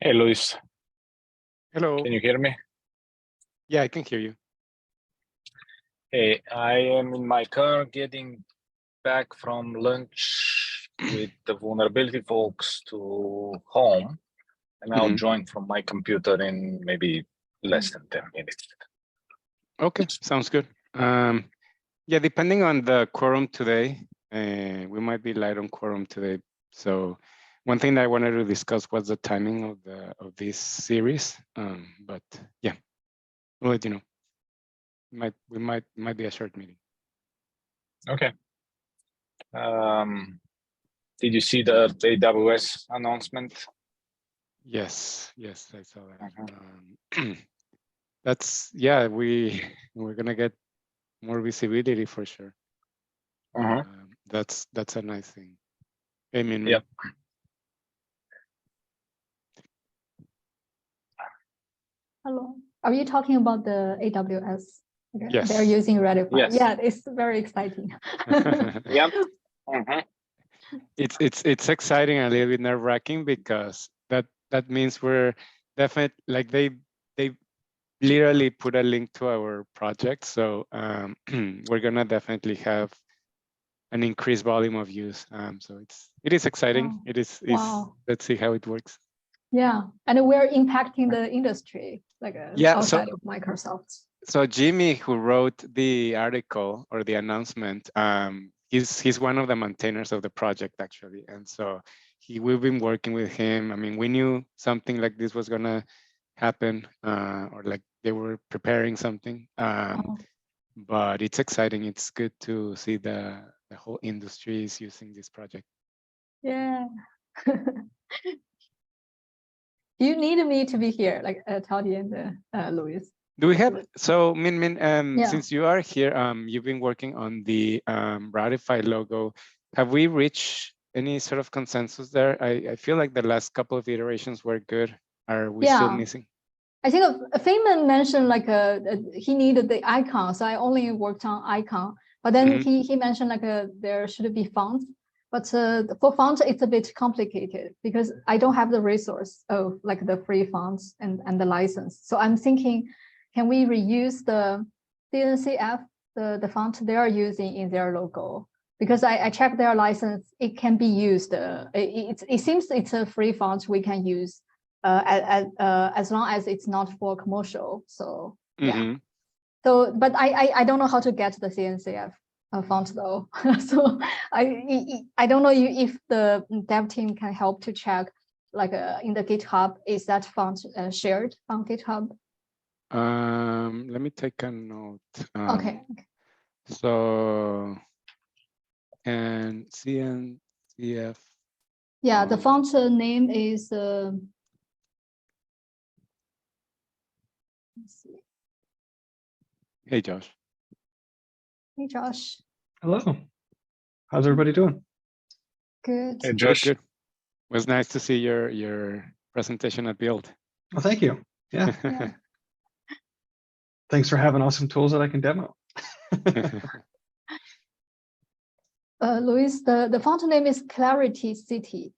Hey, Luis, Hello. can you hear me? Yeah, I can hear you. Hey, I am in my car getting back from lunch with the vulnerability folks to home, and I'll join from my computer in maybe less than 10 minutes. Okay, sounds good. Yeah, depending on the quorum today, we might be light on quorum today. So one thing that I wanted to discuss was the timing of this series. But yeah, we'll let you know. We might be a short meeting. Okay. Did you see the AWS announcement? Yes, I saw that. That's we're gonna get more visibility for sure. That's a nice thing. I mean, yep. Hello. Are you talking about the AWS? Okay. Yes. They're using Ratify. Yes. Yeah, it's very exciting. Yep. It's exciting and a little bit nerve-wracking because that means we're definitely like they literally put a link to our project, so we're gonna definitely have an increased volume of use. So it is exciting. Wow. It is. Wow. Let's see how it works. Yeah, and we're impacting the industry like outside of Microsoft. So Jimmy, who wrote the article or the announcement, he's one of the maintainers of the project actually, and so we've been working with him. I mean, we knew something like this was gonna happen, or like they were preparing something. But it's exciting. It's good to see the whole industry is using this project. Yeah. You need me to be here, like Toddy and Luis. Do we have, so Min, Yeah. since you are here, you've been working on the Ratify logo. Have we reached any sort of consensus there? I feel like the last couple of iterations were good. Are we still missing? I think Feynman mentioned like he needed the icon, so I only worked on icon. But then he mentioned like there should be fonts. But for fonts, it's a bit complicated because I don't have the resource of like the free fonts and the license. So I'm thinking, can we reuse the CNCF, the font they are using in their logo? Because I checked their license, it can be used. It seems it's a free font we can use as long as it's not for commercial. So yeah. So, but I don't know how to get the CNCF font though. So I don't know if the dev team can help to check like in the GitHub, is that font shared on GitHub? Let me take a note. Okay. So, and CNCF. Yeah, the font name is. Let's see. Hey, Josh. Hey, Josh. Hello. How's everybody doing? Good. Hey, Josh. Good. It was nice to see your presentation at Build. Well, thank you. Yeah. Thanks for having awesome tools that I can demo. Luis, the font name is Clarity City.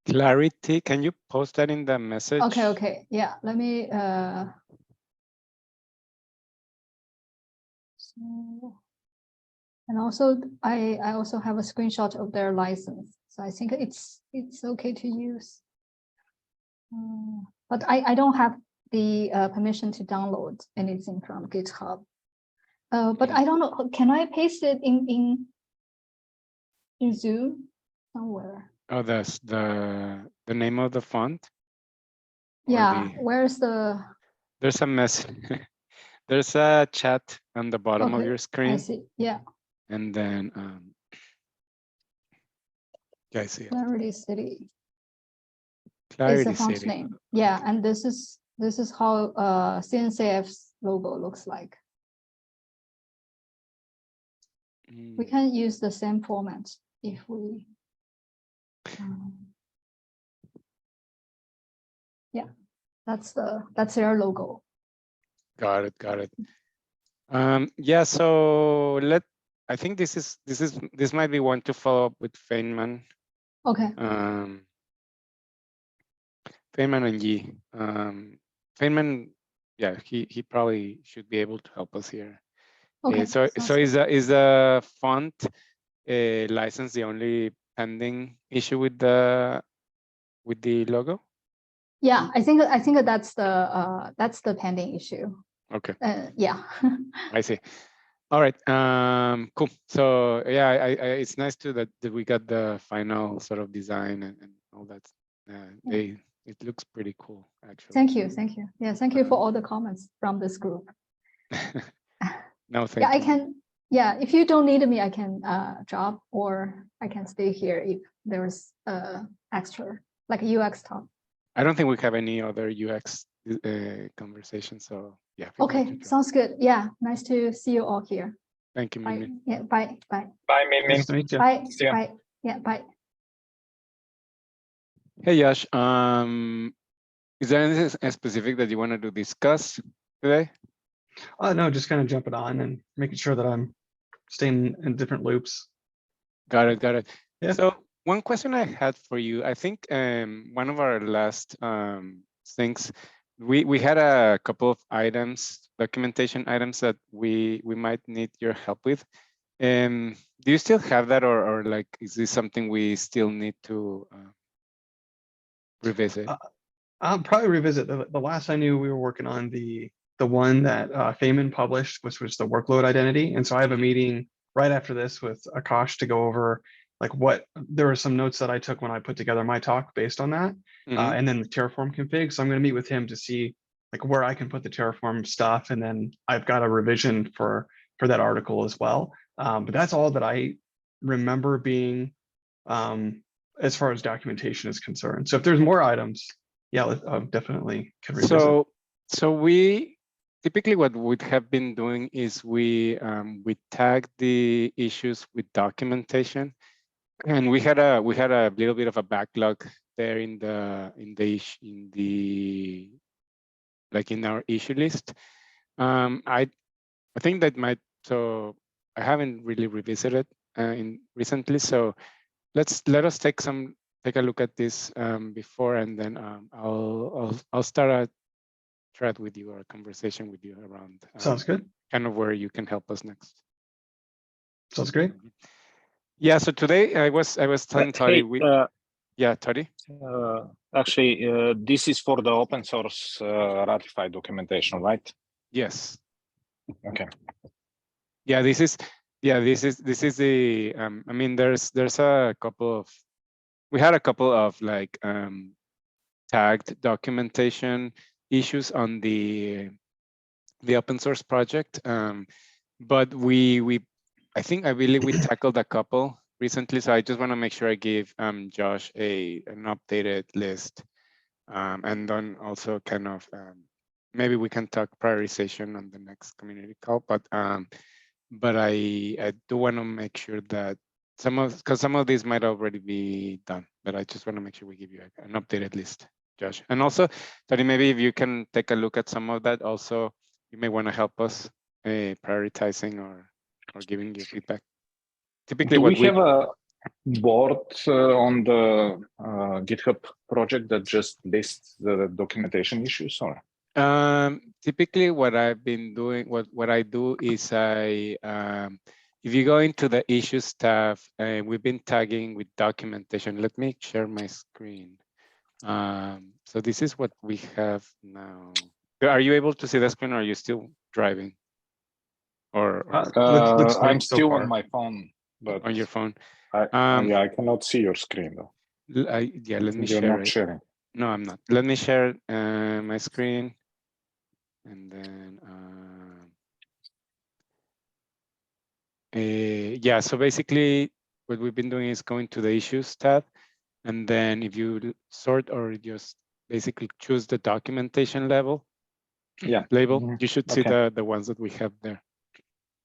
Clarity, can you post that in the message? Okay. Yeah, let me. So, and also, I also have a screenshot of their license, so I think it's okay to use. But I don't have the permission to download anything from GitHub. But I don't know. Can I paste it in Zoom somewhere? Oh, that's the name of the font. Yeah. Where's the? There's a message. There's a chat on the bottom of your screen. I see. Yeah. And then, yeah, I see it. Clarity City. Clarity It's a font City. name. Yeah, and this is how CNCF's logo looks like. We can use the same format if we. Yeah, that's their logo. Got it. Yeah, so I think this might be one to follow up with Feynman. Okay. Feynman and Yi. Feynman, yeah, he probably should be able to help us here. Okay. So sounds good. is the font license the only pending issue with the logo? Yeah, I think that's the pending issue. Okay, Yeah. I see. All right, cool. So yeah, it's nice too that we got the final sort of design and all that. It looks pretty cool, actually. Thank you. Yeah, thank you for all the comments from this group. No, thank Yeah, I you. can. Yeah, if you don't need me, I can drop, or I can stay here if there's extra like UX talk. I don't think we have any other UX conversation, so yeah. feel free to Okay, drop. sounds good. Yeah, nice to see you all here. Thank you, Bye. Mimi. Yeah, bye. Bye, Mimi. Nice to meet you. Bye. See ya. Bye. Yeah, bye. Hey, Yash. Is there anything specific that you wanted to discuss today? No, just kind of jumping on and making sure that I'm staying in different loops. Got it. Yeah. So one question I had for you, I think one of our last things, we had a couple of items, documentation items that we might need your help with. Do you still have that, or like, is this something we still need to revisit? I'll probably revisit the last I knew we were working on the one that Feynman published, which was the workload identity. And so I have a meeting right after this with Akash to go over like what there were some notes that I took when I put together my talk based on that, and then the Terraform config. So I'm going to meet with him to see like where I can put the Terraform stuff, and then I've got a revision for that article as well. But that's all that I remember being as far as documentation is concerned. So if there's more items, yeah, definitely can revisit. So we typically what we have been doing is we tag the issues with documentation, and we had a little bit of a backlog there in our issue list. I think that might, so I haven't really revisited in recently. So let us take a look at this before, and then I'll start a thread with you or a conversation with you around. Sounds good. Kind of where you can help us next. Sounds great. Yeah. So today I was telling Toddy. Hey, Toddy. Actually, this is for the open source Ratify documentation, right? Yes. Okay. Yeah. This is the. I mean, there's a couple of. We had a couple of like tagged documentation issues on the open source project, but I believe we tackled a couple recently. So I just want to make sure I give Josh an updated list, and then also kind of maybe we can talk prioritization on the next community call. But I do want to make sure that because some of these might already be done, but I just want to make sure we give you an updated list, Josh. And also, Tony, maybe if you can take a look at some of that, also you may want to help us prioritizing or giving you feedback. Typically, do what we have a board on the GitHub project that just lists the documentation issues, or? Typically what I've been doing, what I do is if you go into the issues tab, we've been tagging with documentation. Let me share my screen. So this is what we have now. Are you able to see the screen, or are you still driving? Looks great I'm so still far. on my phone, but on your phone. yeah, I cannot see your screen though. Yeah, let me You're share not it. sharing. No, I'm not. Let me share my screen, and then yeah. So basically, what we've been doing is going to the issues tab, and then if you sort or just basically choose the documentation label, Mm-hmm. you should see the ones that we have there.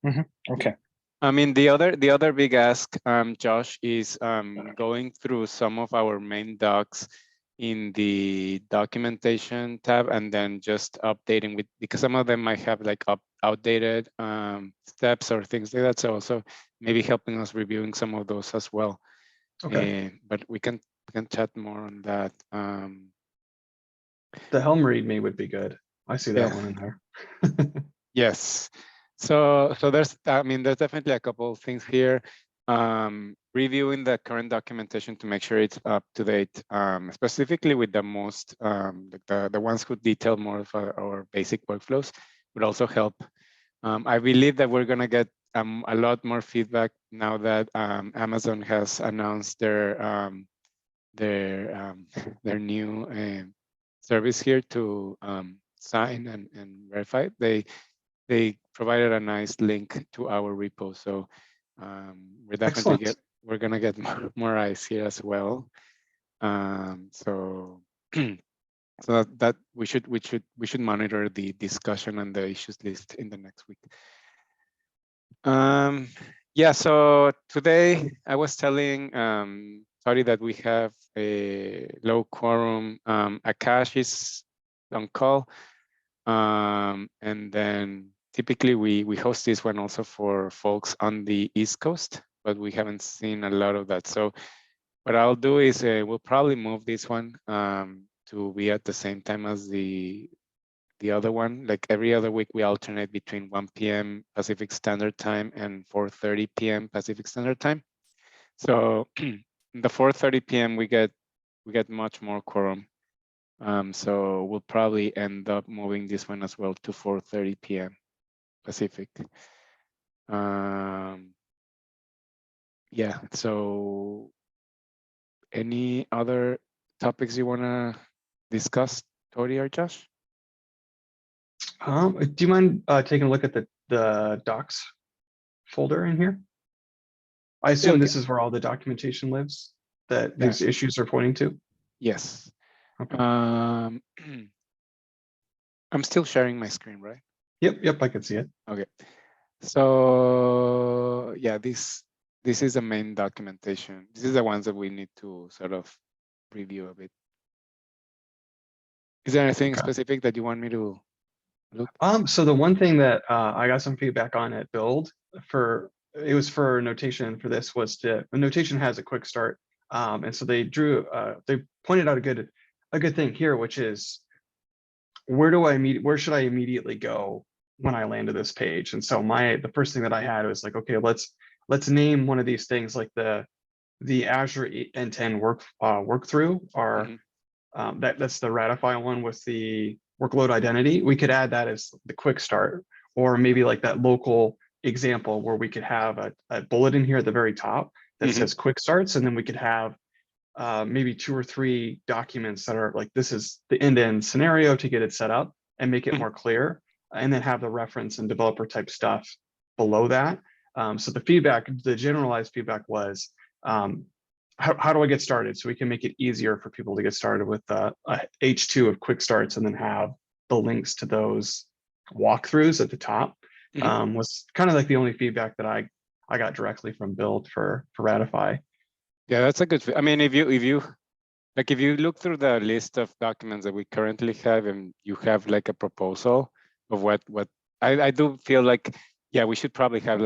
Mm-hmm. Okay. I mean, the other big ask, Josh, is going through some of our main docs in the documentation tab, and then just updating with, because some of them might have like outdated steps or things like that. So also maybe helping us reviewing some of those as well. Okay. But we can chat more on that. The Helm README would be good. I see that Yeah. one in there. Yes. So there's, I mean, there's definitely a couple of things here. Reviewing the current documentation to make sure it's up to date, specifically with the most, like the ones who detail more of our basic workflows would also help. I believe that we're gonna get a lot more feedback now that Amazon has announced their their new service here to sign and verify. They provided a nice link to our repo, so we're definitely we're gonna get more eyes here as well. So so that we should monitor the discussion and the issues list in the next week. Yeah, so today I was telling sorry that we have a low quorum. Akash is on call, and then typically we host this one also for folks on the East Coast, but we haven't seen a lot of that. So what I'll do is we'll probably move this one to be at the same time as the other one. Like every other week, we alternate between 1 p.m. Pacific Standard Time and 4:30 p.m. Pacific Standard Time. So the 4:30 p.m. we get much more quorum. So we'll probably end up moving this one as well to 4:30 p.m. Pacific. Yeah. So any other topics you want to discuss, Tori or Josh? Do you mind taking a look at the docs folder in here? I assume this is where all the documentation lives that these issues are pointing to. Yes. Okay. I'm still sharing my screen, right? Yep, I can see it. Okay. So yeah, this is the main documentation. This is the ones that we need to sort of review a bit. Is there anything specific that you want me to look? So the one thing that I got some feedback on at Build it was for notation for this was the notation has a quick start. And so they pointed out a good thing here, which is where should I immediately go when I landed this page? And so the first thing that I had was like, okay, let's name one of these things like the Azure N10 work through, or that's the Ratify one with the workload identity. We could add that as the quick start, or maybe like that local example where we could have a bullet in here at the very top that says quick starts, and then we could have maybe 2 or 3 documents that are like, this is the end-to-end scenario to get it set up and make it more clear, and then have the reference and developer type stuff below that. So the generalized feedback was, how do I get started? So we can make it easier for people to get started with a H2 of quick starts, and then have the links to those walkthroughs at the top. Was kind of like the only feedback that I got directly from Build for Ratify. Yeah, that's a good. I mean, if you look through the list of documents that we currently have, and you have like a proposal of what I do feel like, yeah, we should probably have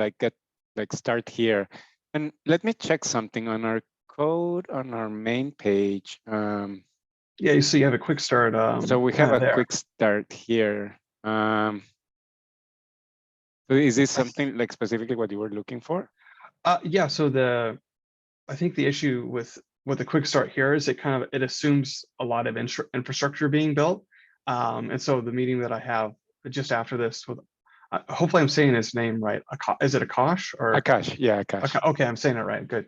start here. And let me check something on our code on our main page. Yeah, so you have a quick start. So we have a quick start here. So is this something like specifically what you were looking for? Yeah, so I think the issue with the quick start here is it assumes a lot of infrastructure being built. And so the meeting that I have just after this with, hopefully I'm saying his name right. Is it Akash or Akash? Yeah, Akash. Okay, I'm saying it right. Good.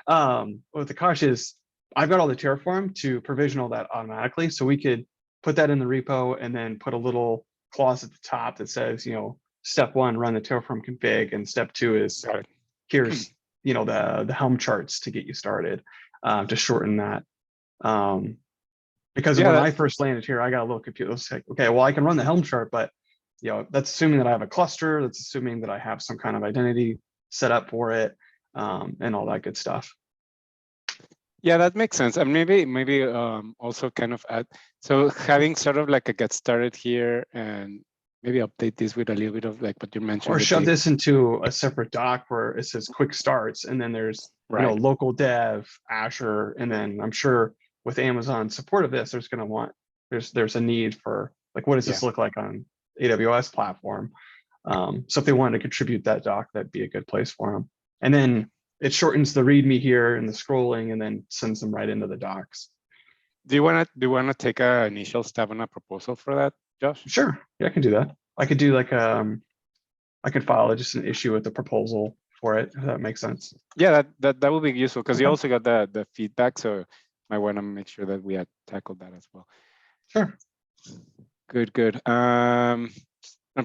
With Akash is I've got all the Terraform to provision all that automatically, so we could put that in the repo and then put a little clause at the top that says, step 1, run the Terraform config, and step 2 is here's the Helm charts to get you started, to shorten that. Because when I first landed here, I got a little confused. I was like, okay, well, I can run the Helm chart, but that's assuming that I have a cluster. That's assuming that I have some kind of identity set up for it, and all that good stuff. Yeah, that makes sense. And maybe also kind of add, so having sort of like a get started here, and maybe update this with a little bit of like what you mentioned. Or shove this into a separate doc where it says quick starts, and then there's local dev, Azure, and then I'm sure with Amazon support of this, there's going to want there's a need for like, what does this look like on AWS platform? So if they wanted to contribute that doc, that'd be a good place for them. And then it shortens the README here and the scrolling, and then sends them right into the docs. Do you wanna take an initial stab on a proposal for that, Josh? Sure, yeah, I can do that. I could do like I could file just an issue with the proposal for it, if that makes sense. Yeah, that would be useful because you Okay. also got the feedback, so I want to make sure that we had tackled that as well. Sure. Good. I'm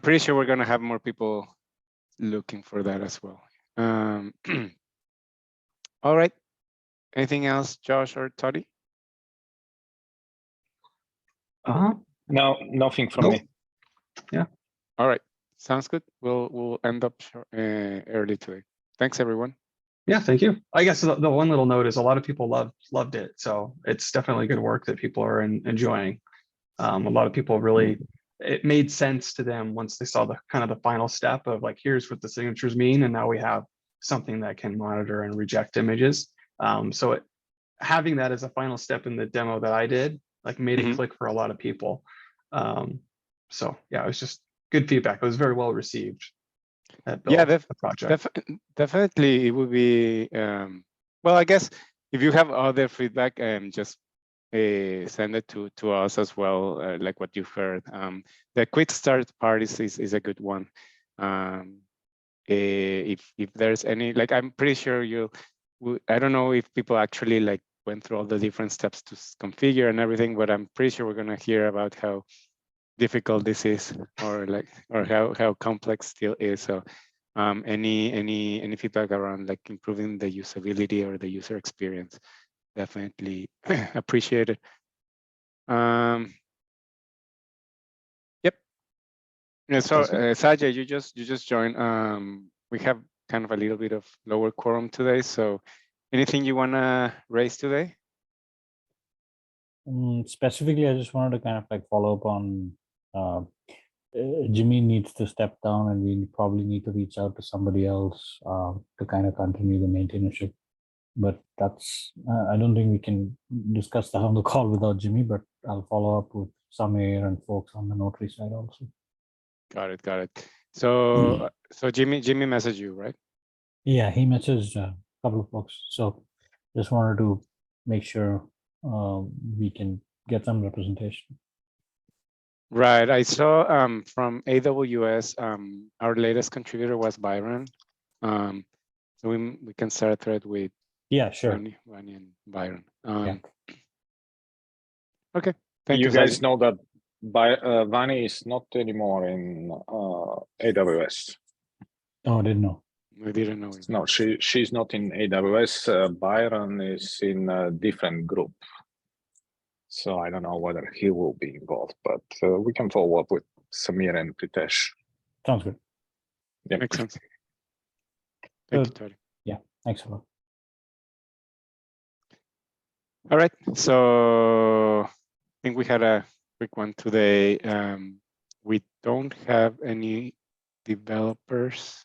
pretty sure we're gonna have more people looking for that as well. All right. Anything else, Josh or Toddy? No, nothing from Nope. me. Yeah. All right. Sounds good. We'll end up early today. Thanks, everyone. Yeah, thank you. I guess the one little note is a lot of people loved it, so it's definitely good work that people are enjoying. A lot of people really, it made sense to them once they saw the kind of the final step of like, here's what the signatures mean, and now we have something that can monitor and reject images. So having that as a final step in the demo that I did, like, made it click for a lot of people. So yeah, it was just good feedback. It was very well received. Yeah, the project. definitely it would be. Well, I guess if you have other feedback, just send it to us as well, like what you've heard. The quick start part is a good one. If there's any, like, I'm pretty sure I don't know if people actually like went through all the different steps to configure and everything, but I'm pretty sure we're gonna hear about how difficult this is, or how complex still is. So any feedback around like improving the usability or the user experience, definitely appreciated. Yep. Yeah, so Sajay, you just joined. We have kind of a little bit of lower quorum today, so anything you want to raise today? Specifically, I just wanted to kind of like follow up on Jimmy needs to step down, and we probably need to reach out to somebody else to kind of continue the maintainership. But that's, I don't think we can discuss that on the call without Jimmy, but I'll follow up with Samir and folks on the notary side also. Got it. So Jimmy messaged you, right? Yeah, he messaged a couple of folks. So just wanted to make sure we can get some representation. Right. I saw from AWS, our latest contributor was Byron. So we can start a thread with sure. Vani and Byron. Yeah. Okay. Thank you. You guys know that Vani is not anymore in AWS. Oh, I didn't know. We didn't know. No, she's not in AWS. Byron is in a different group. So I don't know whether he will be involved, but we can follow up with Samir and Pritesh. Sounds good. Yeah, makes sense. Thank you, Tony. Yeah, thanks a lot. All right, so I think we had a quick one today. We don't have any developers,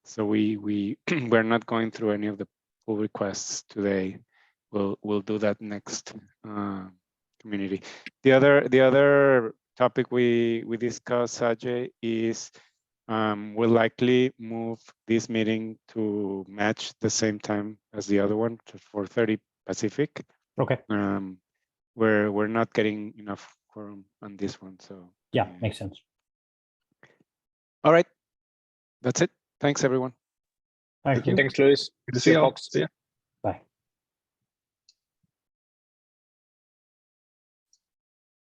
so we're not going through any of the pull requests today. We'll do that next community. The other topic we discussed, Sajay, is we'll likely move this meeting to match the same time as the other one, 4:30 Pacific. Okay. We're not getting enough quorum on this one, so yeah, makes sense. All right, that's it. Thanks, everyone. Thank you. Thanks, Luis. Good to see you, folks. See ya.